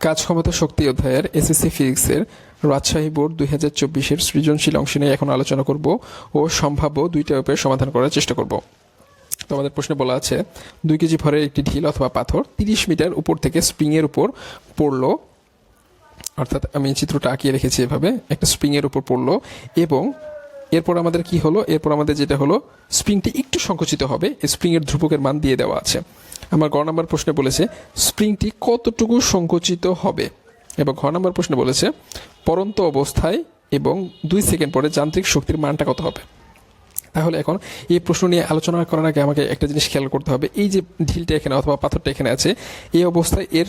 কাজ ক্ষমতা শক্তি অধ্যায়ের এসএসসি ফিজিক্সের রাজশাহী বোর্ড 2024-এর সৃজনশীল অংশ নিয়ে এখন আলোচনা করব ও সম্ভাব্য দুইটা উপায়ে সমাধান করার চেষ্টা করব। তো আমাদের প্রশ্নে বলা আছে 2 কেজি ভরের একটি ঢিল অথবা পাথর 30 মিটার উপর থেকে স্প্রিংয়ের উপর পড়লো, অর্থাৎ আমি চিত্রটা আঁকিয়ে রেখেছি এভাবে, একটা স্প্রিংয়ের উপর পড়লো এবং এরপর আমাদের কি হলো, এরপর আমাদের যেটা হলো স্প্রিংটি একটু সংকুচিত হবে, স্প্রিংয়ের ধ্রুবকের মান দিয়ে দেওয়া আছে। আমার গ নম্বর প্রশ্নে বলেছে স্প্রিংটি কতটুকু সংকুচিত হবে এবং ঘ নম্বর প্রশ্নে বলেছে পরন্ত অবস্থায় এবং 2 সেকেন্ড পরে যান্ত্রিক শক্তির মানটা কত হবে। তাহলে এখন এই প্রশ্ন নিয়ে আলোচনা করার আগে আমাকে একটা জিনিস খেয়াল করতে হবে, এই যে ঢিলটা এখানে অথবা পাথরটা এখানে আছে, এই অবস্থায় এর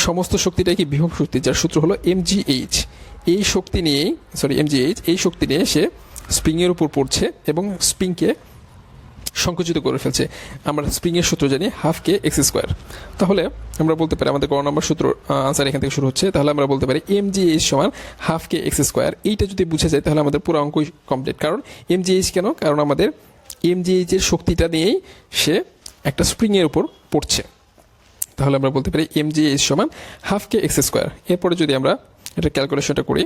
সমস্ত শক্তিটাই কি বিভব শক্তি, যার সূত্র হলো mgh। এই শক্তি নিয়েই mgh এই শক্তি নিয়ে সে স্প্রিংয়ের উপর পড়ছে এবং স্প্রিংকে সংকুচিত করে ফেলছে। আমরা স্প্রিংয়ের সূত্র জানি হাফ কে এক্স স্কোয়ার। তাহলে আমরা বলতে পারি আমাদের ক নম্বর সূত্র আনসার এখান থেকে শুরু হচ্ছে, তাহলে আমরা বলতে পারি mgh সমান হাফ কে এক্স স্কোয়ার। এইটা যদি বুঝে যায় তাহলে আমাদের পুরো অঙ্কই কমপ্লিট। কারণ mgh কেন, কারণ আমাদের mgh এর শক্তিটা নিয়েই সে একটা স্প্রিংয়ের উপর পড়ছে। তাহলে আমরা বলতে পারি mgh সমান হাফ কে এক্স স্কোয়ার। এরপরে যদি আমরা এটা ক্যালকুলেশনটা করি,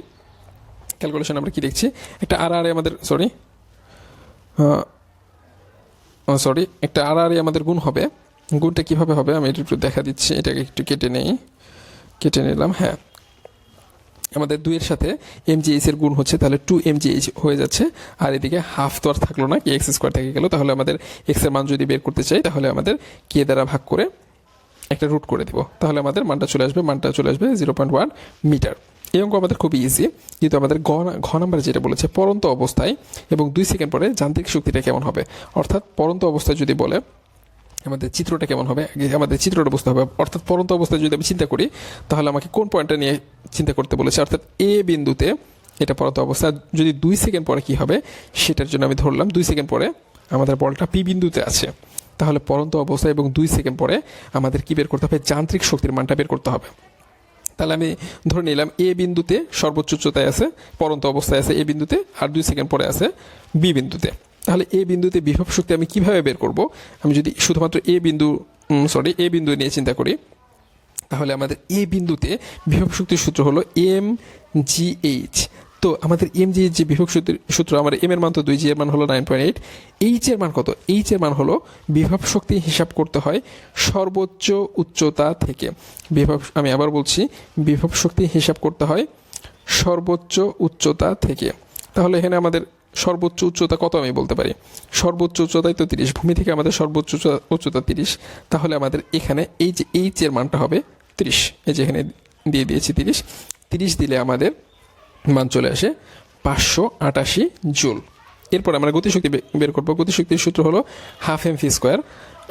ক্যালকুলেশন আমরা কি দেখছি, একটা আর আমাদের একটা আর আমাদের গুণ হবে। গুণটা কিভাবে হবে আমি একটু দেখা দিচ্ছি, এটাকে একটু কেটে নিলাম। হ্যাঁ, আমাদের 2 এর সাথে mgh এর গুণ হচ্ছে, তাহলে 2 mgh হয়ে যাচ্ছে, আর এদিকে হাফ তো আর থাকলো না, কি এক্স স্কোয়ার থেকে গেল। তাহলে আমাদের এক্স এর মান যদি বের করতে চাই তাহলে আমাদের কে দ্বারা ভাগ করে একটা রুট করে দিব, তাহলে আমাদের মানটা চলে আসবে 0.1 মিটার। এই অঙ্ক আমাদের খুবই ইজি, কিন্তু আমাদের ঘ নাম্বার যেটা বলেছে পরন্ত অবস্থায় এবং 2 সেকেন্ড পরে যান্ত্রিক শক্তিটা কেমন হবে, অর্থাৎ পরন্ত অবস্থায় যদি বলে আমাদের চিত্রটা কেমন হবে, আমাদের চিত্রটা বুঝতে হবে। অর্থাৎ পরন্ত অবস্থায় যদি আমি চিন্তা করি তাহলে আমাকে কোন পয়েন্টটা নিয়ে চিন্তা করতে বলেছে, অর্থাৎ এ বিন্দুতে এটা পরন্ত অবস্থা, যদি 2 সেকেন্ড পরে কি হবে সেটার জন্য আমি ধরলাম 2 সেকেন্ড পরে আমাদের বলটা পি বিন্দুতে আছে। তাহলে পরন্ত অবস্থা এবং 2 সেকেন্ড পরে আমাদের কি বের করতে হবে, যান্ত্রিক শক্তির মানটা বের করতে হবে। তাহলে আমি ধরে নিলাম এ বিন্দুতে সর্বোচ্চ উচ্চতায় আছে, পরন্ত অবস্থায় আছে এ বিন্দুতে, আর 2 সেকেন্ড পরে আছে বি বিন্দুতে। তাহলে এ বিন্দুতে বিভব শক্তি আমি কিভাবে বের করব, আমি যদি শুধুমাত্র এ বিন্দু নিয়ে চিন্তা করি তাহলে আমাদের এ বিন্দুতে বিভব শক্তির সূত্র হলো mgh। তো আমাদের mgh যে বিভব শক্তির সূত্র, আমার এম এর মান তো 2, জি এর মান হলো 9.8, এইচ এর মান কত, এইচ এর মান হলো বিভব শক্তি হিসাব করতে হয় সর্বোচ্চ উচ্চতা থেকে। আমি আবার বলছি, বিভব শক্তি হিসাব করতে হয় সর্বোচ্চ উচ্চতা থেকে। তাহলে এখানে আমাদের সর্বোচ্চ উচ্চতা কত আমি বলতে পারি, সর্বোচ্চ উচ্চতাই তো 30, ভূমি থেকে আমাদের সর্বোচ্চ উচ্চতা 30। তাহলে আমাদের এখানে এই যে এইচ এর মানটা হবে 30, এই যে এখানে দিয়ে দিয়েছি 30 দিলে আমাদের মান চলে আসে 588 জুল। এরপর আমরা গতিশক্তি বের করবো। গতিশক্তির সূত্র হলো হাফ এম ভি স্কোয়ার।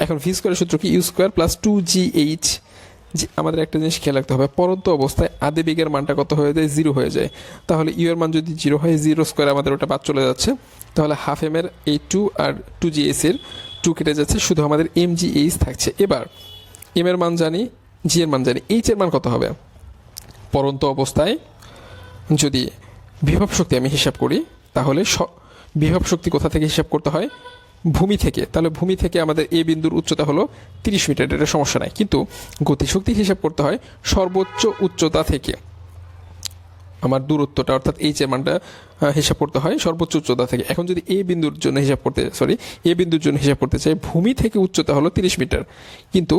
এখন ভি স্কোয়ারের সূত্র কি, ইউ স্কোয়ার প্লাস 2gh। আমাদের একটা জিনিস খেয়াল রাখতে হবে, পরন্ত অবস্থায় আদি বেগের মানটা কত হয়ে যায়, 0 হয়ে যায়। তাহলে ইউ এর মান যদি 0 হয়, 0 স্কোয়ার আমাদের ওটা বাদ চলে যাচ্ছে। তাহলে হাফ এম এর এই 2 আর 2gh এর 2 কেটে যাচ্ছে, শুধু আমাদের mgh থাকছে। এবার এম এর মান জানি, জি এর মান জানি, এইচ এর মান কত হবে, পরন্ত অবস্থায় যদি বিভব শক্তি আমি হিসাব করি তাহলে বিভব শক্তি কোথা থেকে হিসাব করতে হয়, ভূমি থেকে। তাহলে ভূমি থেকে আমাদের এ বিন্দুর উচ্চতা হলো 30 মিটার, এটা সমস্যা নাই, কিন্তু গতিশক্তি হিসাব করতে হয় সর্বোচ্চ উচ্চতা থেকে। আমার দূরত্বটা অর্থাৎ এইচ এর মানটা হিসাব করতে হয় সর্বোচ্চ উচ্চতা থেকে। এখন যদি এ বিন্দুর জন্য হিসাব করতে চাই, ভূমি থেকে উচ্চতা হলো 30 মিটার, কিন্তু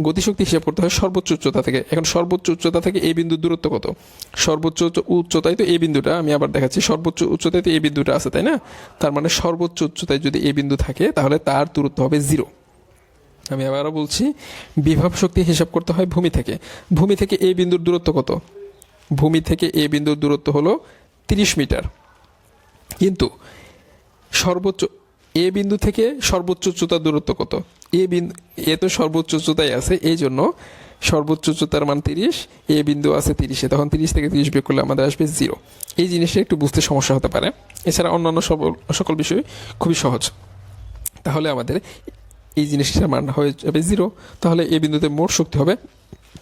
গতিশক্তি হিসাব করতে হয় সর্বোচ্চ উচ্চতা থেকে। এখন সর্বোচ্চ উচ্চতা থেকে এই বিন্দুর দূরত্ব কত, সর্বোচ্চ উচ্চতায় তো এই বিন্দুটা, আমি আবার দেখাচ্ছি, সর্বোচ্চ উচ্চতায় তো এই বিন্দুটা আছে, তাই না? তার মানে সর্বোচ্চ উচ্চতায় যদি এই বিন্দু থাকে তাহলে তার দূরত্ব হবে 0। আমি আবারও বলছি, বিভব শক্তি হিসাব করতে হয় ভূমি থেকে এই বিন্দুর দূরত্ব কত, ভূমি থেকে এই বিন্দুর দূরত্ব হলো 30 মিটার, কিন্তু সর্বোচ্চ এ বিন্দু থেকে সর্বোচ্চ উচ্চতার দূরত্ব কত, এ তো সর্বোচ্চ উচ্চতায় আছে, এই জন্য সর্বোচ্চ উচ্চতার মান 30, এ বিন্দু আছে 30-এ, তখন 30 থেকে 30 বিয়োগ করলে আমাদের আসবে 0। এই জিনিসটা একটু বুঝতে সমস্যা হতে পারে, এছাড়া অন্যান্য সকল বিষয় খুবই সহজ। তাহলে আমাদের এই জিনিসটার মান হয়ে যাবে 0। তাহলে এ বিন্দুতে মোট শক্তি হবে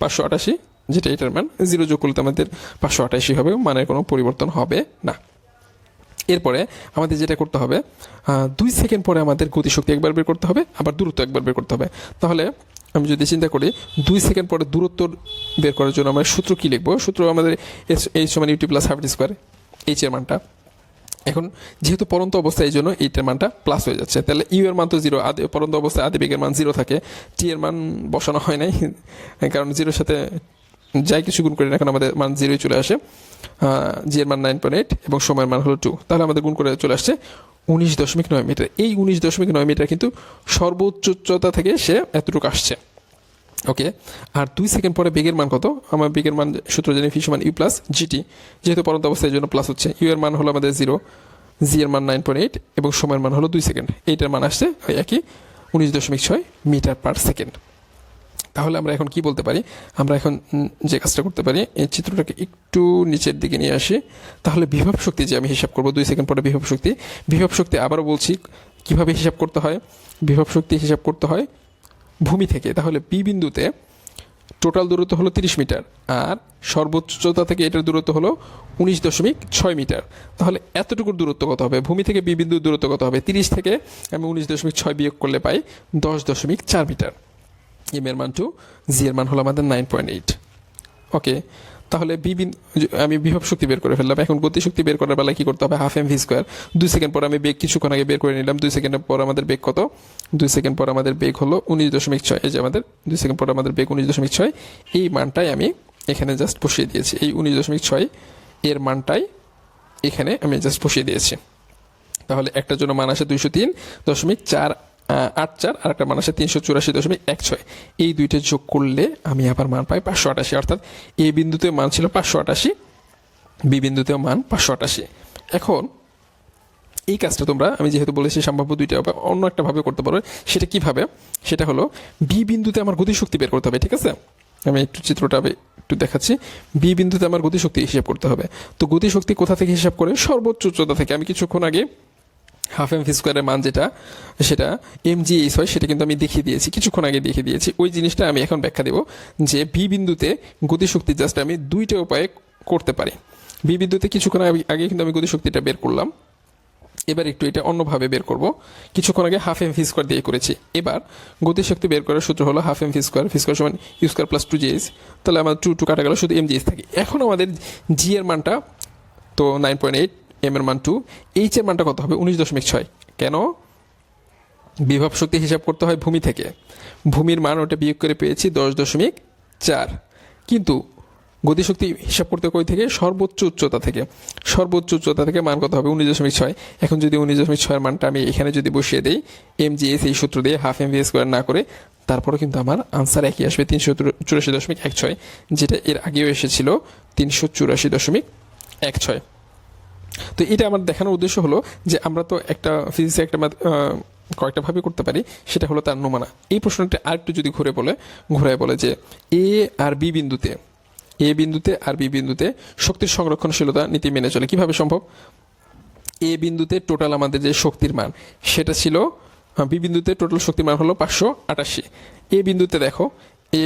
588, যেটা এটার মান 0 যোগ করলে আমাদের 588 হবে, মানের কোনো পরিবর্তন হবে না। এরপরে আমাদের যেটা করতে হবে, 2 সেকেন্ড পরে আমাদের গতিশক্তি একবার বের করতে হবে, আবার দূরত্ব একবার বের করতে হবে। তাহলে আমি যদি চিন্তা করি 2 সেকেন্ড পরে দূরত্বর বের করার জন্য আমরা সূত্র কি লিখবো? সূত্র আমাদের এইচ সমান u t plus half square, H এর মানটা। এখন যেহেতু পরন্ত অবস্থায় এই জন্য এইটার মানটা প্লাস হয়ে যাচ্ছে, তাহলে ইউ এর মান তো জিরো, পরন্ত অবস্থায় আদি বেগের মান জিরো থাকে, টি এর মান বসানো হয় নাই কারণ জিরোর সাথে যাই কিছু গুণ করি না এখন আমাদের মান জিরোই চলে আসে। জি এর মান 9.8 এবং সময়ের মান হলো 2, তাহলে আমাদের গুণ করে চলে আসছে 19.9 মিটার। এই 19.9 মিটার কিন্তু সর্বোচ্চ উচ্চতা থেকে সে এতটুকু আসছে। ওকে, আর 2 সেকেন্ড পরে বেগের মান কত? আমার বেগের মান সূত্র জানি ফি সমান ইউ প্লাস জিটি, যেহেতু পরন্ত অবস্থায় জন্য প্লাস হচ্ছে। ইউ এর মান হলো আমাদের 0, জি এর মান 9.8 এবং সময়ের মান হলো 2 সেকেন্ড। এইটার মান আসছে ওই একই 19.6 মিটার পার সেকেন্ড। তাহলে আমরা এখন কি বলতে পারি? আমরা এখন যে কাজটা করতে পারি, এই চিত্রটাকে একটু নিচের দিকে নিয়ে আসি। তাহলে বিভব শক্তি যে আমি হিসাব করবো 2 সেকেন্ড পরে বিভব শক্তি আবারও বলছি কিভাবে হিসাব করতে হয়। বিভব শক্তি হিসাব করতে হয় ভূমি থেকে। তাহলে পি বিন্দুতে টোটাল দূরত্ব হলো 30 মিটার আর সর্বোচ্চ উচ্চতা থেকে এটার দূরত্ব হলো 19.6 মিটার। তাহলে এতটুকুর দূরত্ব কত হবে? ভূমি থেকে বি বিন্দুর দূরত্ব কত হবে? 30 থেকে আমি 19.6 বিয়োগ করলে পাই 10.4 মিটার। এম এর মান 2, জি এর মান হলো আমাদের 9.8। ওকে, তাহলে আমি বিভব শক্তি বের করে ফেললাম। এখন গতি শক্তি বের করার বেলায় কি করতে হবে? Half M V square. 2 second পর আমি বেগ কিছুক্ষণ আগে বের করে নিলাম। 2 সেকেন্ড পর আমাদের বেগ কত? 2 সেকেন্ড পর আমাদের বেগ হলো 19.6। এই যে আমাদের 2 সেকেন্ড পর আমাদের বেগ 19.6। এই মানটাই আমি এখানে জাস্ট বসিয়ে দিয়েছি। এই 19.6 এর মানটাই এখানে আমি জাস্ট বসিয়ে দিয়েছি। তাহলে একটার জন্য মান আসে 203.484 আর একটা মান আসে 384.16। এই দুইটা যোগ করলে আমি আবার মান পাই 588। অর্থাৎ এ বিন্দুতে মান ছিল 588, বি বিন্দুতেও মান 588। এখন এই কাজটা তোমরা, আমি যেহেতু বলেছি সম্ভাব্য দুইটা অন্য একটা ভাবে করতে পারো। সেটা কিভাবে? সেটা হলো বি বিন্দুতে আমার গতিশক্তি বের করতে হবে। ঠিক আছে, আমি একটু চিত্রটা একটু দেখাচ্ছি। বি বিন্দুতে আমার গতিশক্তি হিসাব করতে হবে। তো গতিশক্তি কোথা থেকে হিসাব করে? সর্বোচ্চ উচ্চতা থেকে। আমি কিছুক্ষণ আগে হাফ এম ভি স্কোয়ারের মান সেটা এম জি এইচ হয়, সেটা কিন্তু আমি দেখিয়ে দিয়েছি, কিছুক্ষণ আগে দেখিয়ে দিয়েছি। ওই জিনিসটা আমি এখন ব্যাখ্যা দেবো যে বি বিন্দুতে গতিশক্তি জাস্ট আমি দুইটা উপায়ে করতে পারি। বি বিন্দুতে কিছুক্ষণ আগে কিন্তু আমি গতিশক্তিটা বের করলাম, এবার একটু এটা অন্যভাবে বের করব। কিছুক্ষণ আগে হাফ এম ভি স্কোয়ার দিয়ে করেছি। এবার গতিশক্তি বের করার সূত্র হলো হাফ এম ভি স্কোয়ার সমান ইউ স্কোয়ার প্লাস 2 তাহলে আমার 2 কাটা গেল, শুধু এম জি এইচ থাকে। এখন আমাদের জি এর মানটা তো 9.8, এম এর মান 2, এইচ এর মানটা কত হবে? 19.6। কেন? বিভব শক্তি হিসাব করতে হয় ভূমি থেকে। ভূমির মান ওটা বিয়োগ করে পেয়েছি 10.4, কিন্তু গতিশক্তি হিসাব করতে কই থেকে? সর্বোচ্চ উচ্চতা থেকে। সর্বোচ্চ উচ্চতা থেকে মান কত হবে? 19.6। এখন যদি 19.6 মানটা আমি এখানে যদি বসিয়ে দিই এম জি এস এই সূত্র দিয়ে হাফ এম ভি স্কোয়ার না করে, তারপরে কিন্তু আমার আনসার একই আসবে 384.16, যেটা এর আগেও এসেছিল 384.16। তো এটা আমার দেখানোর উদ্দেশ্য হলো যে আমরা তো একটা ফিজিক্সে একটা কয়েকটা ভাবে করতে পারি। সেটা হলো তার নমুনা। এই প্রশ্নটা আরেকটু যদি ঘুরায় বলে যে এ আর বি বিন্দুতে আর বি বিন্দুতে শক্তির সংরক্ষণশীলতা নীতি মেনে চলে। কিভাবে সম্ভব? এ বিন্দুতে টোটাল আমাদের যে শক্তির মান সেটা ছিল, বি বিন্দুতে টোটাল শক্তির মান হলো 588। এ বিন্দুতে দেখো, এ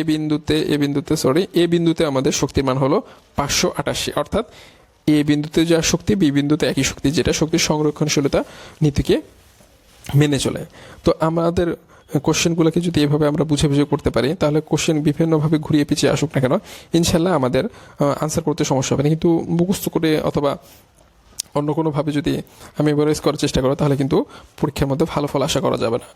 বিন্দুতে আমাদের শক্তির মান হলো 588। অর্থাৎ এ বিন্দুতে যা শক্তি বি বিন্দুতে একই শক্তি, যেটা শক্তির সংরক্ষণশীলতা নীতিকে মেনে চলে। তো আমাদের কোশ্চেনগুলোকে যদি এভাবে আমরা বুঝে করতে পারি, তাহলে কোশ্চেন বিভিন্নভাবে ঘুরিয়ে পিছিয়ে আসুক না কেন, ইনশাল্লাহ আমাদের আনসার করতে সমস্যা হবে না। কিন্তু মুখস্থ করে অথবা অন্য কোনোভাবে যদি আমি মেমোরাইজ করার চেষ্টা করি, তাহলে কিন্তু পরীক্ষার মধ্যে ভালো ফল আশা করা যাবে না।